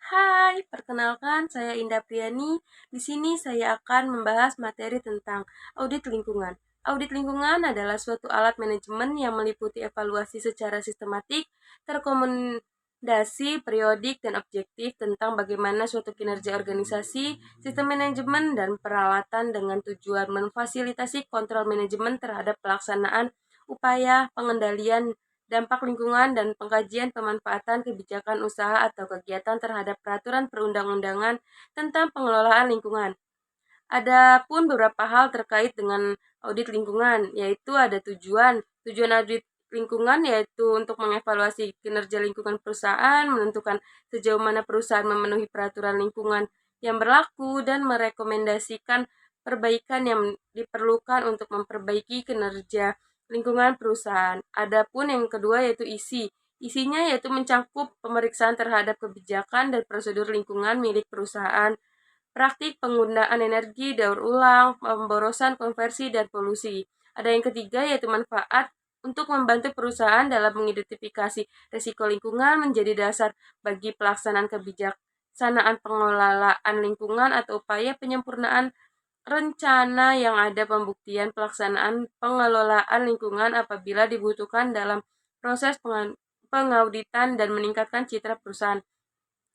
Hai, perkenalkan saya Indah Priani. Di sini saya akan membahas materi tentang audit lingkungan. Audit lingkungan adalah suatu alat manajemen yang meliputi evaluasi secara sistematik, terkomendasi, periodik, dan objektif tentang bagaimana suatu kinerja organisasi, sistem manajemen, dan peralatan dengan tujuan memfasilitasi kontrol manajemen terhadap pelaksanaan upaya pengendalian dampak lingkungan, dan pengkajian pemanfaatan kebijakan usaha atau kegiatan terhadap peraturan perundang-undangan tentang pengelolaan lingkungan. Ada pun beberapa hal terkait dengan audit lingkungan, yaitu ada tujuan. Tujuan audit lingkungan yaitu untuk mengevaluasi kinerja lingkungan perusahaan, menentukan sejauh mana perusahaan memenuhi peraturan lingkungan yang berlaku, dan merekomendasikan perbaikan yang diperlukan untuk memperbaiki kinerja lingkungan perusahaan. Adapun yang kedua yaitu isi. Isinya yaitu mencakup pemeriksaan terhadap kebijakan dan prosedur lingkungan milik perusahaan, praktik penggunaan energi daur ulang, pemborosan, konversi, dan polusi. Ada yang ketiga yaitu manfaat untuk membantu perusahaan dalam mengidentifikasi risiko lingkungan menjadi dasar bagi pelaksanaan kebijaksanaan pengelolaan lingkungan atau upaya penyempurnaan rencana yang ada pembuktian pelaksanaan pengelolaan lingkungan apabila dibutuhkan dalam proses pengauditan dan meningkatkan citra perusahaan.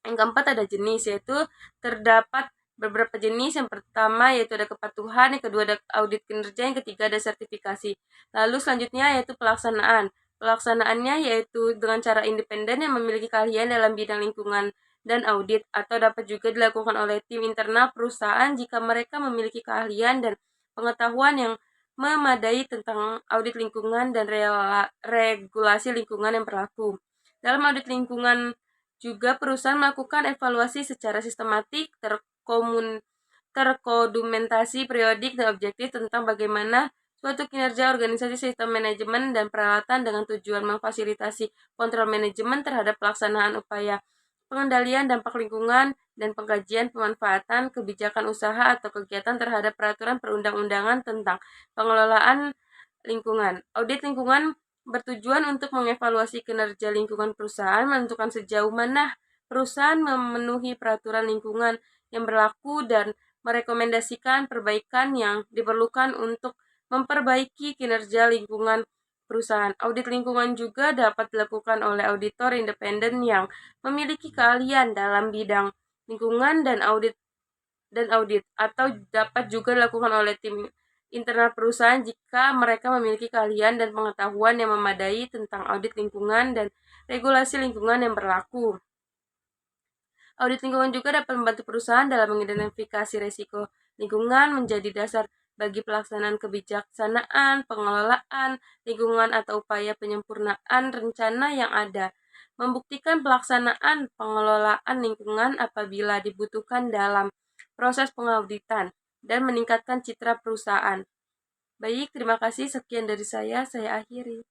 Yang keempat ada jenis, yaitu terdapat beberapa jenis. Yang pertama yaitu ada kepatuhan, yang kedua ada audit kinerja, yang ketiga ada sertifikasi. Lalu selanjutnya yaitu pelaksanaan. Pelaksanaannya yaitu dengan cara independen yang memiliki keahlian dalam bidang lingkungan dan audit, atau dapat juga dilakukan oleh tim internal perusahaan jika mereka memiliki keahlian dan pengetahuan yang memadai tentang audit lingkungan dan regulasi lingkungan yang berlaku. Dalam audit lingkungan juga perusahaan melakukan evaluasi secara sistematik, terkodumentasi, periodik, dan objektif tentang bagaimana suatu kinerja organisasi, sistem manajemen, dan peralatan dengan tujuan memfasilitasi kontrol manajemen terhadap pelaksanaan upaya pengendalian dampak lingkungan, dan pengkajian pemanfaatan kebijakan usaha atau kegiatan terhadap peraturan perundang-undangan tentang pengelolaan lingkungan. Audit lingkungan bertujuan untuk mengevaluasi kinerja lingkungan perusahaan, menentukan sejauh mana perusahaan memenuhi peraturan lingkungan yang berlaku, dan merekomendasikan perbaikan yang diperlukan untuk memperbaiki kinerja lingkungan perusahaan. Audit lingkungan juga dapat dilakukan oleh auditor independen yang memiliki keahlian dalam bidang lingkungan dan audit, atau dapat juga dilakukan oleh tim internal perusahaan jika mereka memiliki keahlian dan pengetahuan yang memadai tentang audit lingkungan dan regulasi lingkungan yang berlaku. Audit lingkungan juga dapat membantu perusahaan dalam mengidentifikasi risiko lingkungan menjadi dasar bagi pelaksanaan kebijaksanaan pengelolaan lingkungan atau upaya penyempurnaan rencana yang ada, membuktikan pelaksanaan pengelolaan lingkungan apabila dibutuhkan dalam proses pengauditan, dan meningkatkan citra perusahaan. Baik, terima kasih. Sekian dari saya akhiri.